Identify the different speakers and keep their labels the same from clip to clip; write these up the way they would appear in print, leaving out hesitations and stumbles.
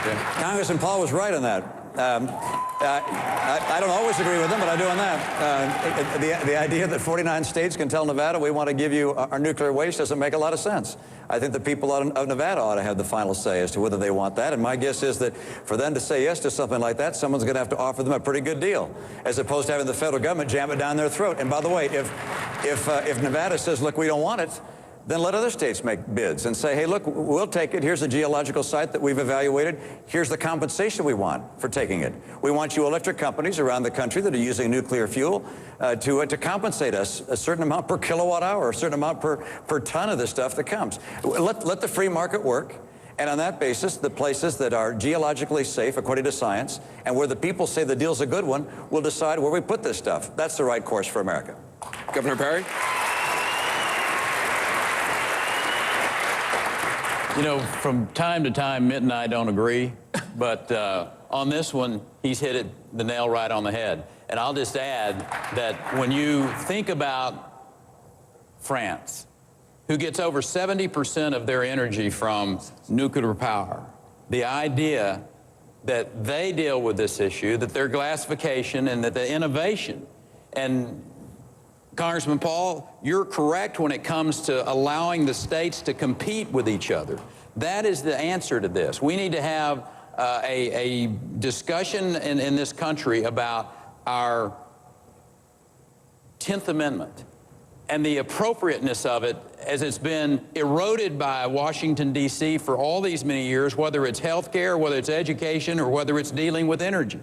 Speaker 1: Yeah. Congressman Paul was right on that. I don't always agree with him, but I do on that. The idea that 49 states can tell Nevada we want to give you our nuclear waste doesn't make a lot of sense. I think the people of Nevada ought to have the final say as to whether they want that. And my guess is that for them to say yes to something like that, someone's going to have to offer them a pretty good deal, as opposed to having the federal government jam it down their throat. And by the way, if Nevada says, look, we don't want it, then let other states make bids and say, hey, look, we'll take it. Here's a geological site that we've evaluated. Here's the compensation we want for taking it. We want you electric companies around the country that are using nuclear fuel to compensate us a certain amount per kilowatt hour, a certain amount per ton of the stuff that comes. Let the free market work. And on that basis, the places that are geologically safe, according to science, and where the people say the deal's a good one, will decide where we put this stuff. That's the right course for America.
Speaker 2: Governor Perry?
Speaker 3: You know, from time to time, Mitt and I don't agree, but on this one, he's hit the nail right on the head. And I'll just add that when you think about France, who gets over 70% of their energy from nuclear power, the idea that they deal with this issue, that their glassification and that the innovation, and Congressman Paul, you're correct when it comes to allowing the states to compete with each other. That is the answer to this. We need to have a discussion in this country about our 10th Amendment and the appropriateness of it as it's been eroded by Washington, D.C. for all these many years, whether it's health care, whether it's education, or whether it's dealing with energy.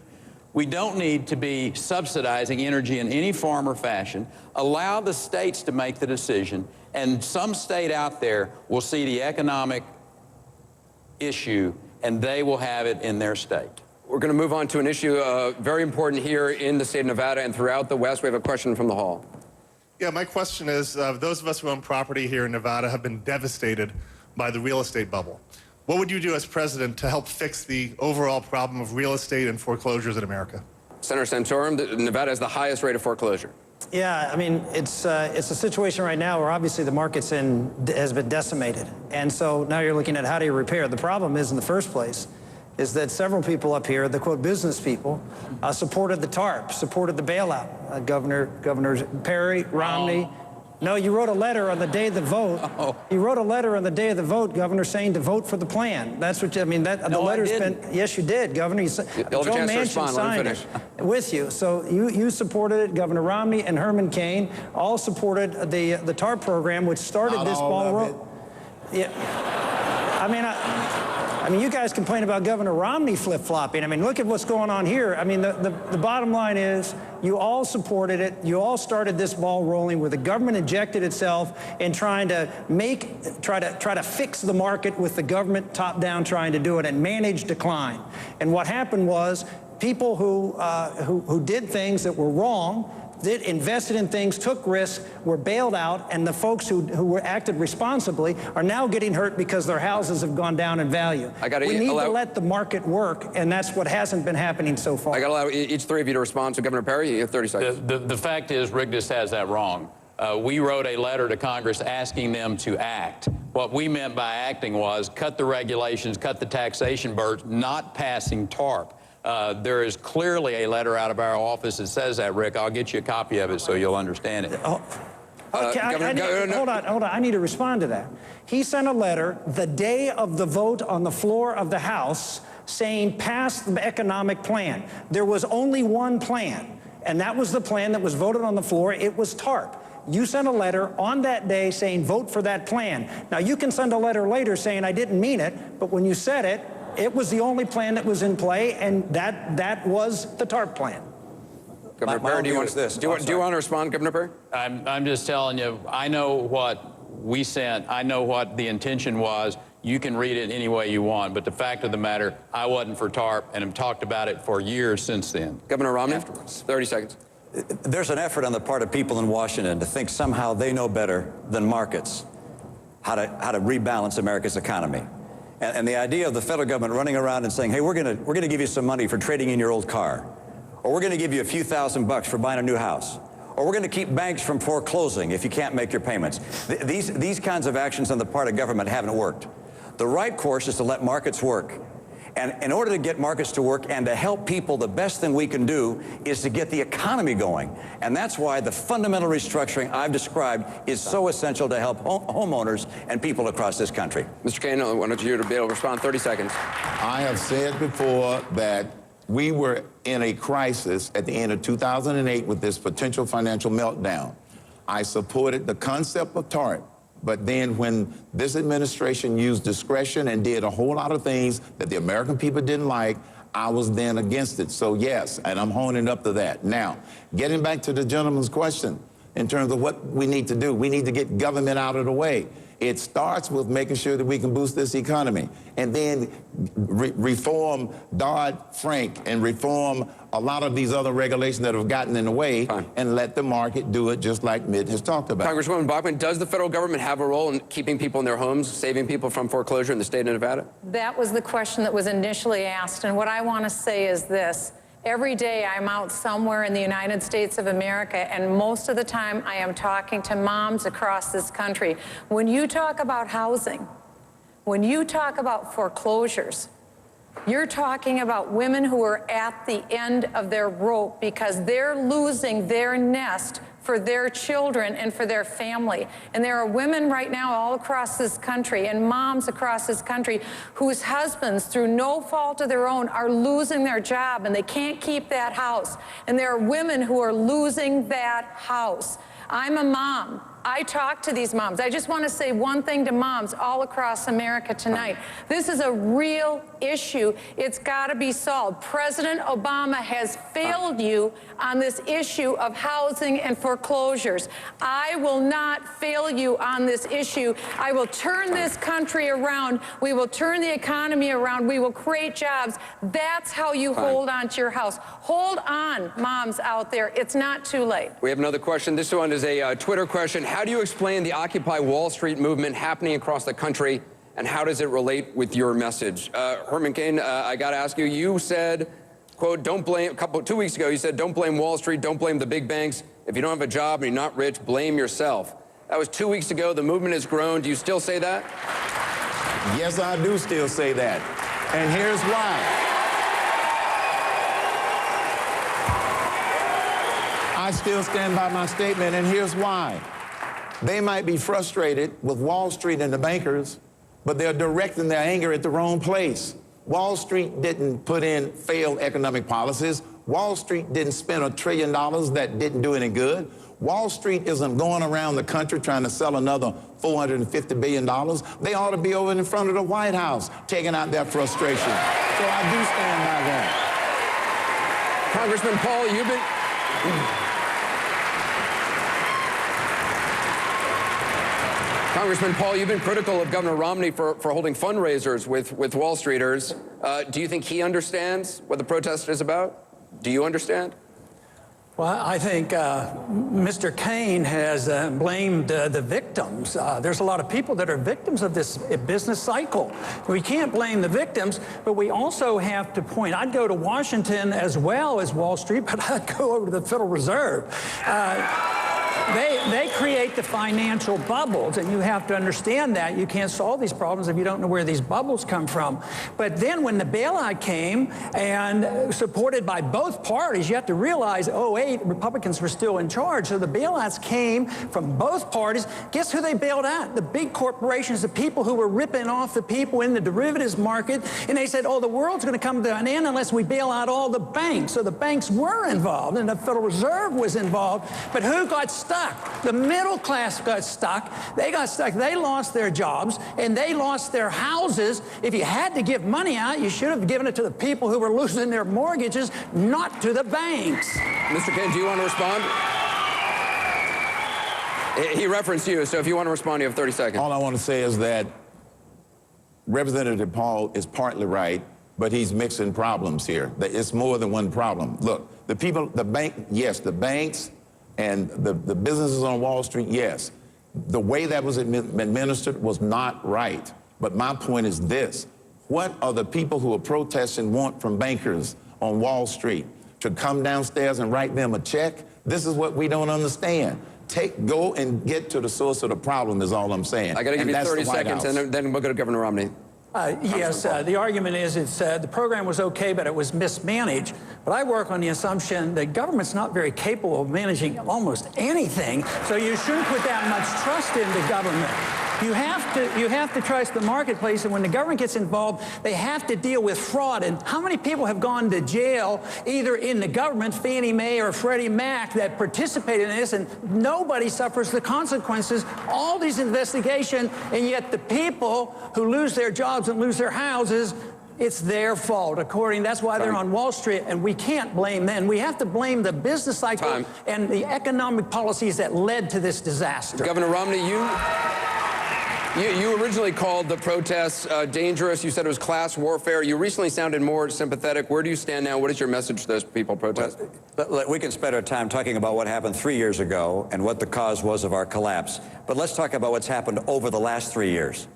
Speaker 3: We don't need to be subsidizing energy in any form or fashion. Allow the states to make the decision, and some state out there will see the economic issue, and they will have it in their state.
Speaker 2: We're going to move on to an issue very important here in the state of Nevada and throughout the West. We have a question from the hall.
Speaker 4: Yeah, my question is, those of us who own property here in Nevada have been devastated by the real estate bubble. What would you do as president to help fix the overall problem of real estate and foreclosures in America?
Speaker 2: Senator Santorum, Nevada has the highest rate of foreclosure.
Speaker 5: Yeah, I mean, it's a situation right now where obviously the market's has been decimated. And so now you're looking at how do you repair. The problem is, in the first place, is that several people up here, the quote business people, supported the TARP, supported the bailout. Governor Perry, Romney. No, you wrote a letter on the day of the vote. You wrote a letter on the day of the vote, Governor, saying to vote for the plan. That's what I mean. The letter's been. Yes, you did, Governor. Joe Manchin signed it with you. So you supported it. Governor Romney and Herman Cain all supported the TARP program, which started this ball rolling. Yeah, I mean, you guys complain about Governor Romney flip-flopping. I mean, look at what's going on here. I mean, the bottom line is you all supported it. You all started this ball rolling where the government injected itself in trying to try to fix the market with the government top-down trying to do it and manage decline. And what happened was people who did things that were wrong, invested in things, took risks, were bailed out, and the folks who acted responsibly are now getting hurt because their houses have gone down in value. We need to let the market work, and that's what hasn't been happening so far.
Speaker 2: I got to allow each three of you to respond. So, Governor Perry, you have 30 seconds.
Speaker 3: The fact is, Rick just has that wrong. We wrote a letter to Congress asking them to act. What we meant by acting was cut the regulations, cut the taxation burdens, not passing TARP. There is clearly a letter out of our office that says that, Rick. I'll get you a copy of it so you'll understand it.
Speaker 5: Okay, hold on. I need to respond to that. He sent a letter the day of the vote on the floor of the House saying pass the economic plan. There was only one plan, and that was the plan that was voted on the floor. It was TARP. You sent a letter on that day saying vote for that plan. Now, you can send a letter later saying I didn't mean it, but when you said it, it was the only plan that was in play, and that was the TARP plan.
Speaker 2: Governor Perry, do you want to respond, Governor Perry?
Speaker 3: I'm just telling you, I know what we sent. I know what the intention was. You can read it any way you want, but the fact of the matter, I wasn't for TARP and have talked about it for years since then.
Speaker 2: Governor Romney, afterwards. 30 seconds.
Speaker 1: There's an effort on the part of people in Washington to think somehow they know better than markets how to rebalance America's economy. And the idea of the federal government running around and saying, hey, we're going to give you some money for trading in your old car, or we're going to give you a few $1,000s for buying a new house, or we're going to keep banks from foreclosing if you can't make your payments. These kinds of actions on the part of government haven't worked. The right course is to let markets work And in order to get markets to work and to help people, the best thing we can do is to get the economy going. And that's why the fundamental restructuring I've described is so essential to help homeowners and people across this country.
Speaker 2: Mr. Cain, I wanted you to be able to respond. 30 seconds.
Speaker 6: I have said before that we were in a crisis at the end of 2008 with this potential financial meltdown. I supported the concept of TARP, but then when this administration used discretion and did a whole lot of things that the American people didn't like, I was then against it. So yes, and I'm honing up to that. Now, getting back to the gentleman's question in terms of what we need to do, we need to get government out of the way. It starts with making sure that we can boost this economy and then reform Dodd-Frank and reform a lot of these other regulations that have gotten in the way and let the market do it just like Mitt has talked about.
Speaker 2: Congresswoman Bachmann, does the federal government have a role in keeping people in their homes, saving people from foreclosure in the state of Nevada?
Speaker 7: That was the question that was initially asked, and what I want to say is this. Every day I'm out somewhere in the United States of America, and most of the time I am talking to moms across this country. When you talk about housing, when you talk about foreclosures, you're talking about women who are at the end of their rope because they're losing their nest for their children and for their family. And there are women right now all across this country and moms across this country whose husbands, through no fault of their own, are losing their job and they can't keep that house. And there are women who are losing that house. I'm a mom. I talk to these moms. I just want to say one thing to moms all across America tonight. This is a real issue. It's got to be solved. President Obama has failed you on this issue of housing and foreclosures. I will not fail you on this issue. I will turn this country around. We will turn the economy around. We will create jobs. That's how you hold on to your house. Hold on, moms out there. It's not too late.
Speaker 2: We have another question. This one is a Twitter question. How do you explain the Occupy Wall Street movement happening across the country, and how does it relate with your message? Herman Cain, I got to ask you, you said, quote, don't blame, 2 weeks ago, you said, don't blame Wall Street, don't blame the big banks. If you don't have a job and you're not rich, blame yourself. That was 2 weeks ago. The movement has grown. Do you still say that?
Speaker 6: Yes, I do still say that. And here's why. I still stand by my statement, and here's why. They might be frustrated with Wall Street and the bankers, but they're directing their anger at the wrong place. Wall Street didn't put in failed economic policies. Wall Street didn't spend $1 trillion that didn't do any good. Wall Street isn't going around the country trying to sell another $450 billion. They ought to be over in front of the White House taking out their frustration. So I do stand by that.
Speaker 2: Congressman Paul, you've been... Congressman Paul, you've been critical of Governor Romney for holding fundraisers with Wall Streeters. Do you think he understands what the protest is about? Do you understand?
Speaker 8: Well, I think Mr. Cain has blamed the victims. There's a lot of people that are victims of this business cycle. We can't blame the victims, but we also have to point. I'd go to Washington as well as Wall Street, but I'd go over to the Federal Reserve. They create the financial bubbles, and you have to understand that. You can't solve these problems if you don't know where these bubbles come from. But then when the bailout came, and supported by both parties, you have to realize, 2008, Republicans were still in charge, so the bailouts came from both parties. Guess who they bailed out? The big corporations, the people who were ripping off the people in the derivatives market, and they said, oh, the world's going to come to an end unless we bail out all the banks. So the banks were involved, and the Federal Reserve was involved, but who got stuck? The middle class got stuck. They got stuck. They lost their jobs, and they lost their houses. If you had to give money out, you should have given it to the people who were losing their mortgages, not to the banks.
Speaker 2: Mr. Cain, do you want to respond? He referenced you, so if you want to respond, you have 30 seconds.
Speaker 6: All I want to say is that Representative Paul is partly right, but he's mixing problems here. It's more than one problem. Look, the people, the bank, yes, the banks, and the businesses on Wall Street, yes. The way that was administered was not right. But my point is this. What are the people who are protesting want from bankers on Wall Street? To come downstairs and write them a check? This is what we don't understand. Go and get to the source of the problem is all I'm saying.
Speaker 2: I got to give you 30 seconds, and then we'll go to Governor Romney.
Speaker 8: Yes, the argument is the program was okay, but it was mismanaged. But I work on the assumption that government's not very capable of managing almost anything, so you shouldn't put that much trust into government. You have to trust the marketplace, and when the government gets involved, they have to deal with fraud. And how many people have gone to jail, either in the government, Fannie Mae or Freddie Mac, that participated in this, and nobody suffers the consequences? All these investigations, and yet the people who lose their jobs and lose their houses, it's their fault, that's why they're on Wall Street, and we can't blame them. We have to blame the business cycle and the economic policies that led to this disaster.
Speaker 2: Governor Romney, you originally called the protests dangerous. You said it was class warfare. You recently sounded more sympathetic. Where do you stand now? What is your message to those people protesting?
Speaker 1: We can spend our time talking about what happened 3 years ago and what the cause was of our collapse. But let's talk about what's happened over the last 3 years.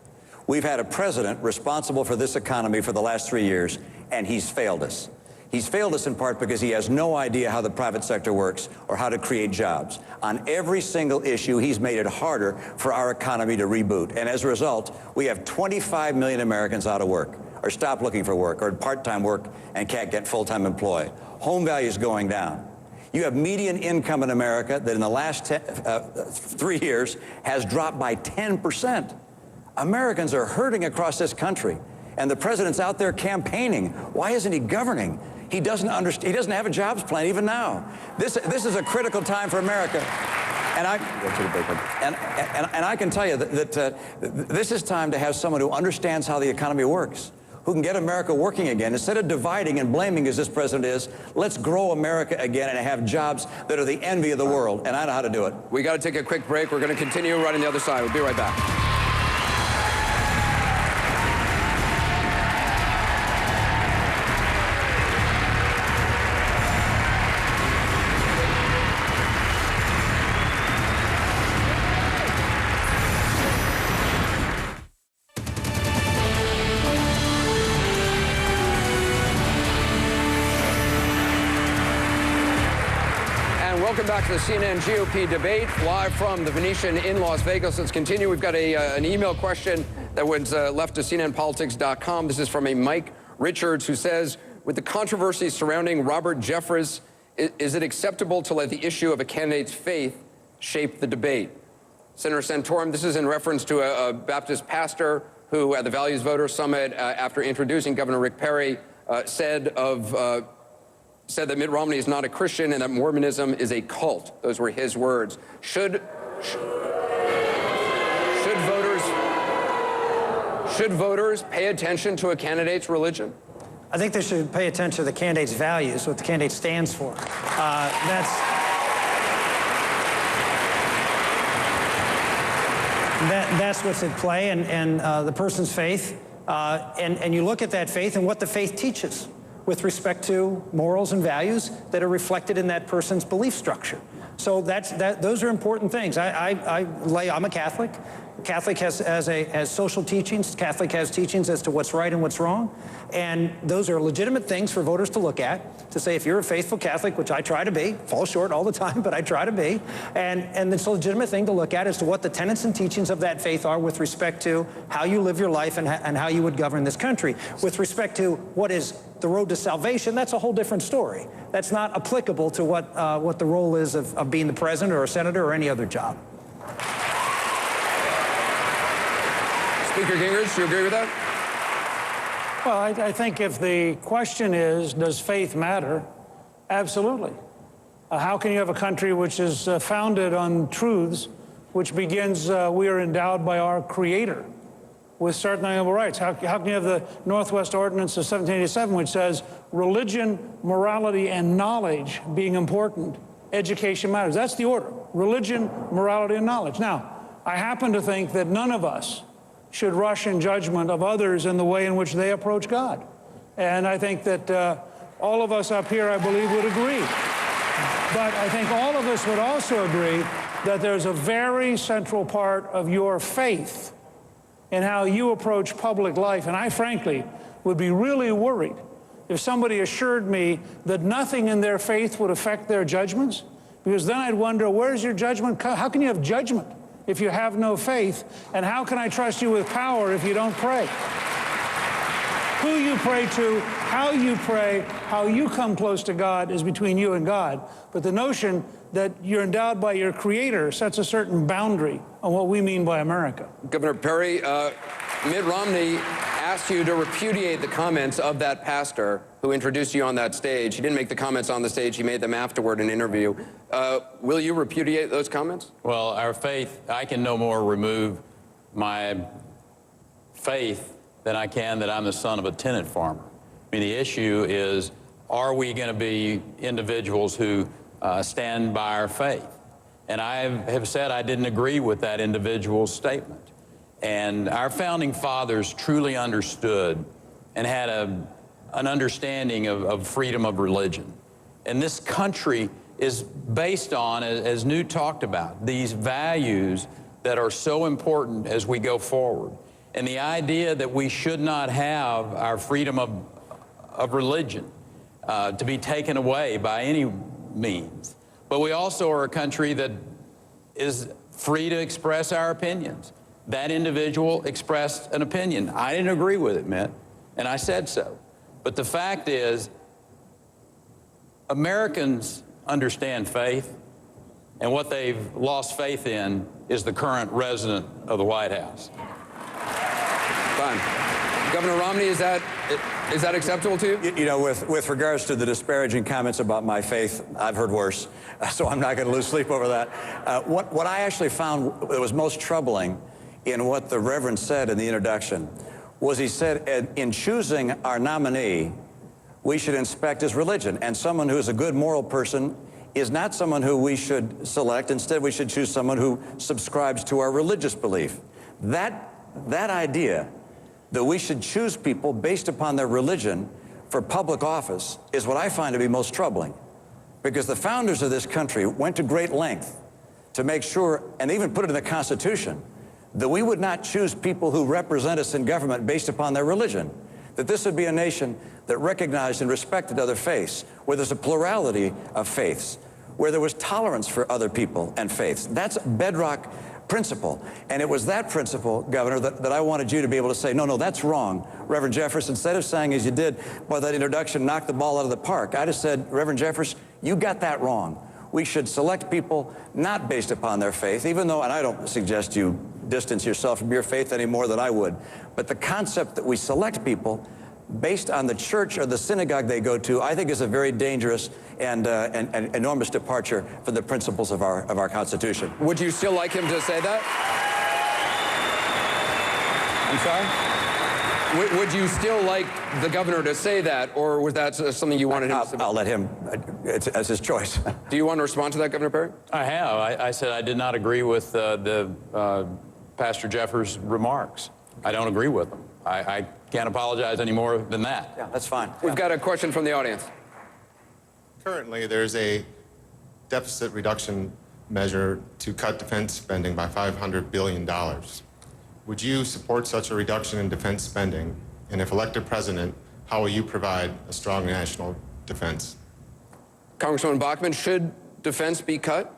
Speaker 1: We've had a president responsible for this economy for the last 3 years, and he's failed us. He's failed us in part because he has no idea how the private sector works or how to create jobs. On every single issue, he's made it harder for our economy to reboot. And as a result, we have 25 million Americans out of work, or stop looking for work, or part-time work and can't get full-time employed. Home values going down. You have median income in America that in the last 3 years has dropped by 10%. Americans are hurting across this country, and the president's out there campaigning. Why isn't he governing? He doesn't understand. He doesn't have a jobs plan even now. This is a critical time for America, and I can tell you that this is time to have someone who understands how the economy works, who can get America working again. Instead of dividing and blaming as this president is, let's grow America again and have jobs that are the envy of the world, and I know how to do it.
Speaker 2: We got to take a quick break. We're going to continue right on the other side. We'll be right back. Welcome back to the CNN GOP debate, live from the Venetian in Las Vegas. Let's continue. We've got an email question that was left to CNNPolitics.com. This is from a Mike Richards, who says, with the controversy surrounding Robert Jeffress, is it acceptable to let the issue of a candidate's faith shape the debate? Senator Santorum, this is in reference to a Baptist pastor who, at the Values Voter Summit, after introducing Governor Rick Perry, said that Mitt Romney is not a Christian and that Mormonism is a cult. Those were his words. Should voters pay attention to a candidate's religion?
Speaker 5: I think they should pay attention to the candidate's values, what the candidate stands for. That's what's at play, and the person's faith. And you look at that faith and what the faith teaches with respect to morals and values that are reflected in that person's belief structure. So those are important things. I'm a Catholic. Catholic has social teachings. Catholic has teachings as to what's right and what's wrong. And those are legitimate things for voters to look at, to say if you're a faithful Catholic, which I try to be, fall short all the time, but I try to be, and it's a legitimate thing to look at as to what the tenets and teachings of that faith are with respect to how you live your life and how you would govern this country. With respect to what is the road to salvation, that's a whole different story. That's not applicable to what the role is of being the president or a senator or any other job.
Speaker 2: Speaker Gingrich, do you agree with that?
Speaker 9: Well, I think if the question is, does faith matter? Absolutely. How can you have a country which is founded on truths, which begins, we are endowed by our Creator with certain inalienable rights? How can you have the Northwest Ordinance of 1787, which says religion, morality, and knowledge being important, education matters? That's the order: religion, morality, and knowledge. Now, I happen to think that none of us should rush in judgment of others in the way in which they approach God. And I think that all of us up here, I believe, would agree. But I think all of us would also agree that there's a very central part of your faith in how you approach public life. And I, frankly, would be really worried if somebody assured me that nothing in their faith would affect their judgments, because then I'd wonder, where's your judgment? How can you have judgment if you have no faith? And how can I trust you with power if you don't pray? who you pray to, how you come close to God is between you and God. But the notion that you're endowed by your Creator sets a certain boundary on what we mean by America.
Speaker 2: Governor Perry, Mitt Romney asked you to repudiate the comments of that pastor who introduced you on that stage. He didn't make the comments on the stage. He made them afterward in an interview. Will you repudiate those comments?
Speaker 3: Well, our faith, I can no more remove my faith than I can that I'm the son of a tenant farmer. I mean, the issue is, are we going to be individuals who stand by our faith? And I have said I didn't agree with that individual's statement. And our founding fathers truly understood and had an understanding of freedom of religion. And this country is based on, as Newt talked about, these values that are so important as we go forward. And the idea that we should not have our freedom of religion to be taken away by any means. But we also are a country that is free to express our opinions. That individual expressed an opinion. I didn't agree with it, Mitt, and I said so. But the fact is, Americans understand faith, and what they've lost faith in is the current resident of the White House.
Speaker 2: Fine. Governor Romney, is that acceptable to you?
Speaker 1: You know, with regards to the disparaging comments about my faith, I've heard worse, so I'm not going to lose sleep over that. What I actually found that was most troubling in what the Reverend said in the introduction was he said, in choosing our nominee, we should inspect his religion. And someone who is a good moral person is not someone who we should select. Instead, we should choose someone who subscribes to our religious belief. That idea that we should choose people based upon their religion for public office is what I find to be most troubling. Because the founders of this country went to great length to make sure, and they even put it in the Constitution, that we would not choose people who represent us in government based upon their religion, that this would be a nation that recognized and respected other faiths, where there's a plurality of faiths, where there was tolerance for other people and faiths. That's bedrock principle. And it was that principle, Governor, that I wanted you to be able to say, no, that's wrong. Reverend Jeffress, instead of saying, as you did by that introduction, knock the ball out of the park, I just said, Reverend Jeffress, you got that wrong. We should select people not based upon their faith, even though, and I don't suggest you distance yourself from your faith any more than I would, but the concept that we select people based on the church or the synagogue they go to, I think is a very dangerous and enormous departure from the principles of our Constitution.
Speaker 2: Would you still like him to say that?
Speaker 1: I'm sorry?
Speaker 2: Would you still like the governor to say that, or was that something you wanted him to say?
Speaker 1: I'll let him. It's his choice.
Speaker 2: Do you want to respond to that, Governor Perry?
Speaker 3: I have. I said I did not agree with Pastor Jeffers' remarks. I don't agree with them. I can't apologize any more than that.
Speaker 1: Yeah, that's fine.
Speaker 2: We've got a question from the audience.
Speaker 10: Currently, there's a deficit reduction measure to cut defense spending by $500 billion. Would you support such a reduction in defense spending? And if elected president, how will you provide a strong national defense?
Speaker 2: Congresswoman Bachmann, should defense be cut?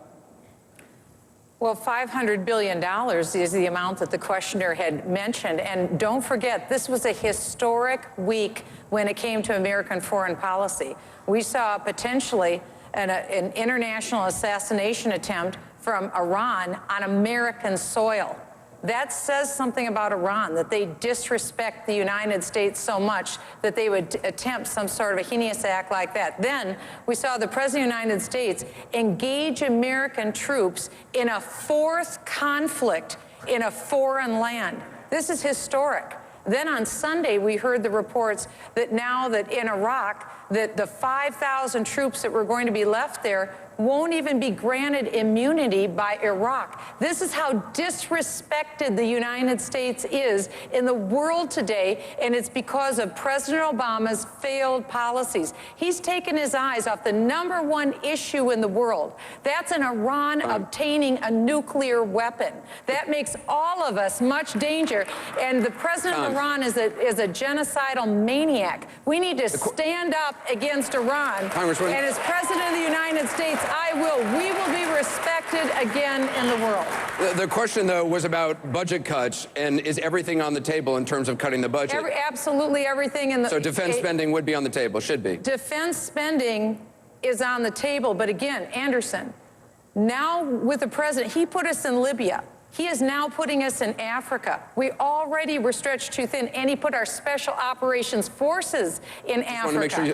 Speaker 7: Well, $500 billion is the amount that the questioner had mentioned. And don't forget, this was a historic week when it came to American foreign policy. We saw potentially an international assassination attempt from Iran on American soil. That says something about Iran, that they disrespect the United States so much that they would attempt some sort of a heinous act like that. Then we saw the President of the United States engage American troops in a fourth conflict in a foreign land. This is historic. Then on Sunday, we heard the reports that now that in Iraq, that the 5,000 troops that were going to be left there won't even be granted immunity by Iraq. This is how disrespected the United States is in the world today, and it's because of President Obama's failed policies. He's taken his eyes off the #1 issue in the world. That's in Iran obtaining a nuclear weapon. That makes all of us much danger, and the President of Iran is a genocidal maniac. We need to stand up against Iran, and as President of the United States, We will be respected again in the world.
Speaker 2: The question, though, was about budget cuts, and is everything on the table in terms of cutting the budget?
Speaker 7: Absolutely everything in the...
Speaker 2: So defense spending would be on the table, should be.
Speaker 7: Defense spending is on the table, but again, Anderson, now with the president, he put us in Libya. He is now putting us in Africa. We already were stretched too thin, and he put our special operations forces in Africa.
Speaker 2: Want to make sure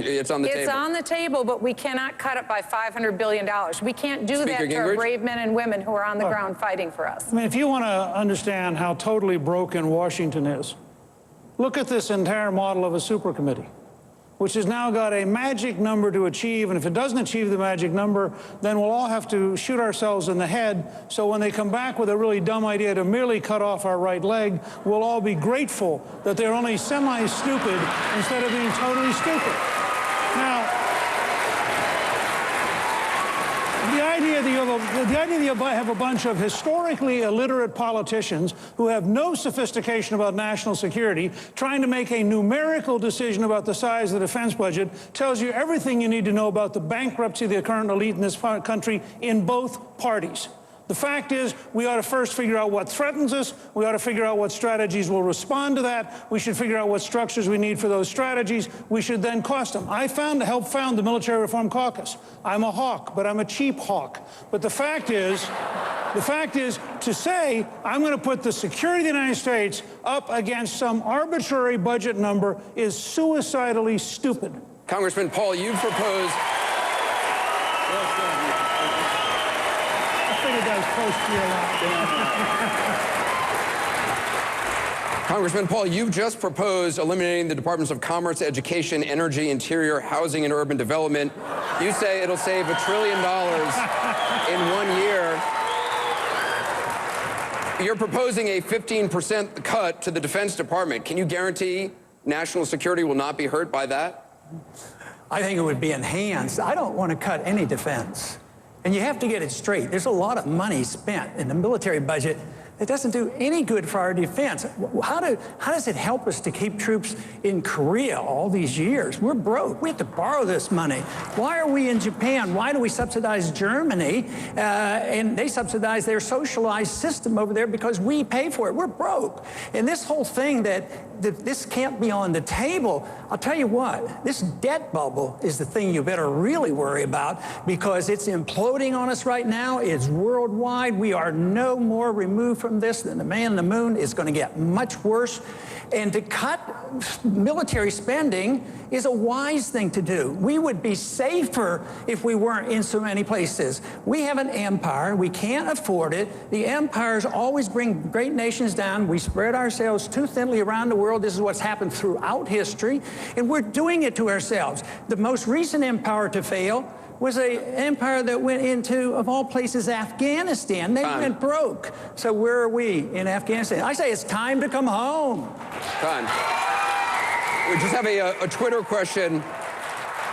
Speaker 2: it's on the table.
Speaker 7: It's on the table, but we cannot cut it by $500 billion. We can't do that to our brave men and women who are on the ground fighting for us.
Speaker 9: I mean, if you want to understand how totally broken Washington is, look at this entire model of a supercommittee, which has now got a magic number to achieve, and if it doesn't achieve the magic number, then we'll all have to shoot ourselves in the head. So when they come back with a really dumb idea to merely cut off our right leg, we'll all be grateful that they're only semi-stupid instead of being totally stupid. Now, the idea that you have a bunch of historically illiterate politicians who have no sophistication about national security trying to make a numerical decision about the size of the defense budget tells you everything you need to know about the bankruptcy of the current elite in this country in both parties. The fact is, we ought to first figure out what threatens us. We ought to figure out what strategies will respond to that. We should figure out what structures we need for those strategies. We should then cost them. I helped found the Military Reform Caucus. I'm a hawk, but I'm a cheap hawk. But the fact is, to say I'm going to put the security of the United States up against some arbitrary budget number is suicidally stupid.
Speaker 2: Congressman Paul, you've proposed... Congressman Paul, you've just proposed eliminating the Departments of Commerce, Education, Energy, Interior, Housing, and Urban Development. You say it'll save $1 trillion in 1 year. You're proposing a 15% cut to the Defense Department. Can you guarantee national security will not be hurt by that?
Speaker 8: I think it would be enhanced. I don't want to cut any defense. And you have to get it straight. There's a lot of money spent in the military budget that doesn't do any good for our defense. How does it help us to keep troops in Korea all these years? We're broke. We have to borrow this money. Why are we in Japan? Why do we subsidize Germany? And they subsidize their socialized system over there because we pay for it. We're broke. And this whole thing that this can't be on the table, I'll tell you what, this debt bubble is the thing you better really worry about because it's imploding on us right now. It's worldwide. We are no more removed from this than the man in the moon. Is going to get much worse. And to cut military spending is a wise thing to do. We would be safer if we weren't in so many places. We have an empire. We can't afford it. The empires always bring great nations down. We spread ourselves too thinly around the world. This is what's happened throughout history. And we're doing it to ourselves. The most recent empire to fail was an empire that went into, of all places, Afghanistan. They went broke. So where are we in Afghanistan? I say it's time to come home.
Speaker 2: Time. We just have a Twitter question.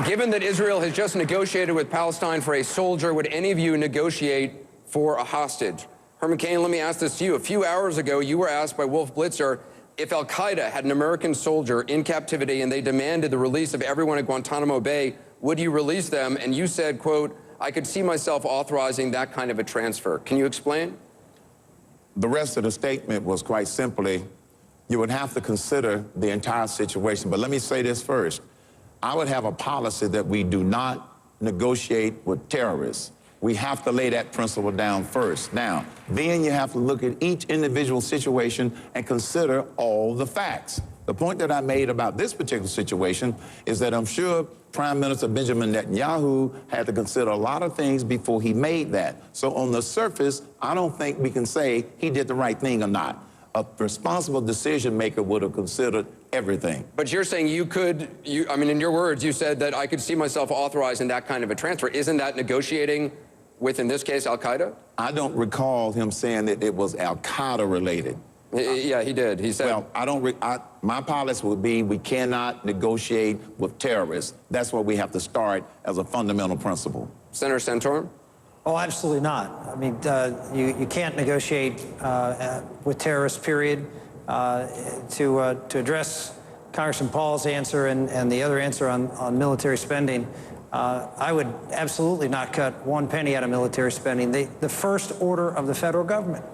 Speaker 2: Given that Israel has just negotiated with Palestine for a soldier, would any of you negotiate for a hostage? Herman Cain, let me ask this to you. A few hours ago, you were asked by Wolf Blitzer if al-Qaeda had an American soldier in captivity and they demanded the release of everyone at Guantanamo Bay, would you release them? And you said, quote, I could see myself authorizing that kind of a transfer. Can you explain?
Speaker 6: The rest of the statement was quite simply, you would have to consider the entire situation. But let me say this first. I would have a policy that we do not negotiate with terrorists. We have to lay that principle down first. Now, then you have to look at each individual situation and consider all the facts. The point that I made about this particular situation is that I'm sure Prime Minister Benjamin Netanyahu had to consider a lot of things before he made that. So on the surface, I don't think we can say he did the right thing or not. A responsible decision maker would have considered everything.
Speaker 2: But you're saying you could, I mean, in your words, you said that I could see myself authorizing that kind of a transfer. Isn't that negotiating with, in this case, al-Qaeda?
Speaker 6: I don't recall him saying that it was al-Qaeda related.
Speaker 2: Yeah, he did. He said...
Speaker 6: Well, my policy would be we cannot negotiate with terrorists. That's where we have to start as a fundamental principle.
Speaker 2: Senator Santorum?
Speaker 5: Oh, absolutely not. I mean, you can't negotiate with terrorists, period. To address Congressman Paul's answer and the other answer on military spending, I would absolutely not cut one penny out of military spending. The first order of the federal government.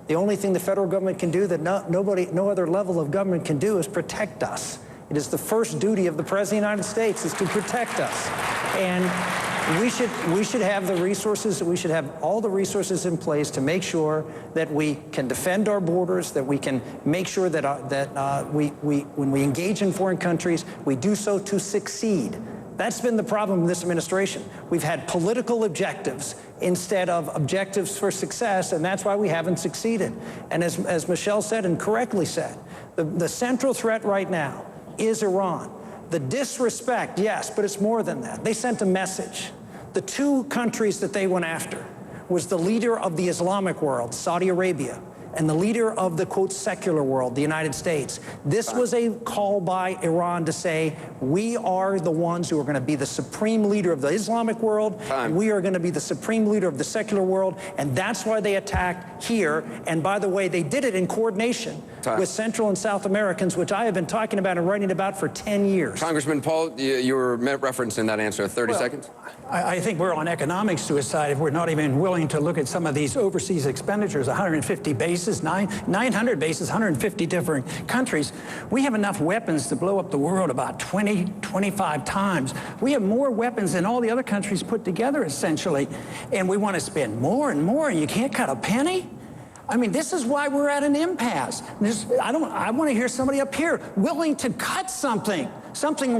Speaker 5: The only thing the federal government can do that no other level of government can do is protect us. It is the first duty of the President of the United States is to protect us. And we should have the resources, we should have all the resources in place to make sure that we can defend our borders, that we can make sure that, when we engage in foreign countries, we do so to succeed. That's been the problem in this administration. We've had political objectives instead of objectives for success, and that's why we haven't succeeded. And as Michele said, and correctly said, the central threat right now is Iran. The disrespect, yes, but it's more than that. They sent a message. The two countries that they went after was the leader of the Islamic world, Saudi Arabia, and the leader of the, quote, secular world, the United States. This was a call by Iran to say, we are the ones who are going to be the supreme leader of the Islamic world. We are going to be the supreme leader of the secular world. And that's why they attacked here. And by the way, they did it in coordination with Central and South Americans, which I have been talking about and writing about for 10 years.
Speaker 2: Congressman Paul, you were referencing that answer. 30 seconds.
Speaker 8: I think we're on economic suicide if we're not even willing to look at some of these overseas expenditures, 150 bases, 900 bases, 150 different countries. We have enough weapons to blow up the world about 20, 25 times. We have more weapons than all the other countries put together, essentially. And we want to spend more and more, and you can't cut a penny? I mean, this is why we're at an impasse. I want to hear somebody up here willing to cut something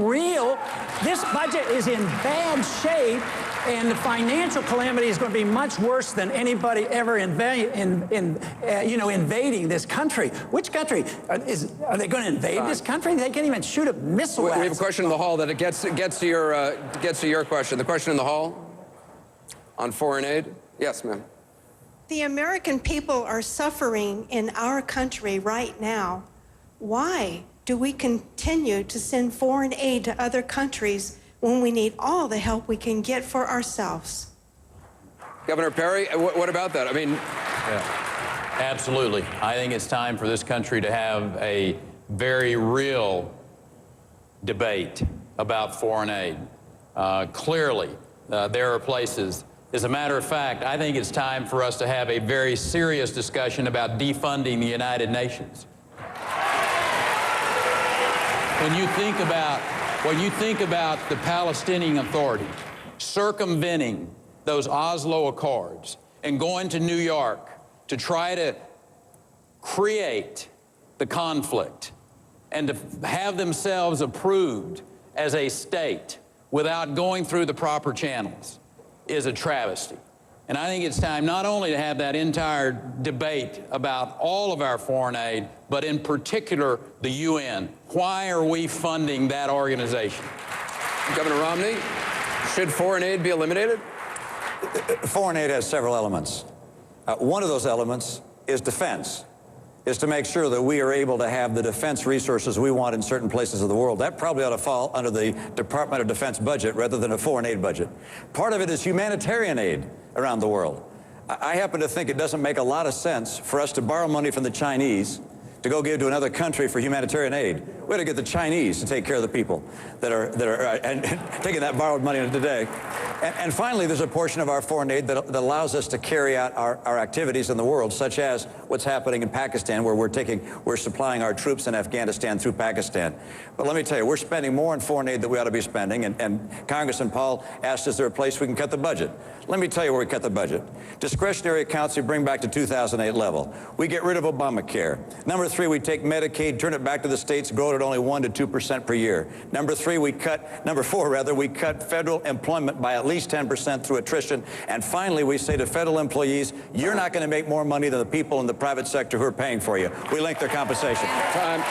Speaker 8: real. This budget is in bad shape, and the financial calamity is going to be much worse than anybody ever invading this country. Which country? Are they going to invade this country? They can't even shoot a missile at us.
Speaker 2: We have a question in the hall that gets to your question. The question in the hall on foreign aid. Yes, ma'am.
Speaker 11: The American people are suffering in our country right now. Why do we continue to send foreign aid to other countries when we need all the help we can get for ourselves?
Speaker 2: Governor Perry, what about that? I mean...
Speaker 3: Yeah, absolutely. I think it's time for this country to have a very real debate about foreign aid. Clearly, there are places. As a matter of fact, I think it's time for us to have a very serious discussion about defunding the United Nations. When you think about the Palestinian Authority circumventing those Oslo Accords and going to New York to try to create the conflict and to have themselves approved as a state without going through the proper channels, is a travesty. And I think it's time not only to have that entire debate about all of our foreign aid, but in particular the UN. Why are we funding that organization?
Speaker 2: Governor Romney, should foreign aid be eliminated?
Speaker 1: Foreign aid has several elements. One of those elements is defense, is to make sure that we are able to have the defense resources we want in certain places of the world. That probably ought to fall under the Department of Defense budget rather than a foreign aid budget. Part of it is humanitarian aid around the world. I happen to think it doesn't make a lot of sense for us to borrow money from the Chinese to go give to another country for humanitarian aid. We ought to get the Chinese to take care of the people that are taking that borrowed money today. And finally, there's a portion of our foreign aid that allows us to carry out our activities in the world, such as what's happening in Pakistan, where we're supplying our troops in Afghanistan through Pakistan. But let me tell you, we're spending more on foreign aid than we ought to be spending. And Congressman Paul asked, is there a place we can cut the budget? Let me tell you where we cut the budget. Discretionary accounts we bring back to 2008 level. We get rid of Obamacare. Number 3, we take Medicaid, turn it back to the states, grow it at only 1% to 2% per year. Number 4, we cut federal employment by at least 10% through attrition. And finally, we say to federal employees, you're not going to make more money than the people in the private sector who are paying for you. We link their compensation.
Speaker 2: Time.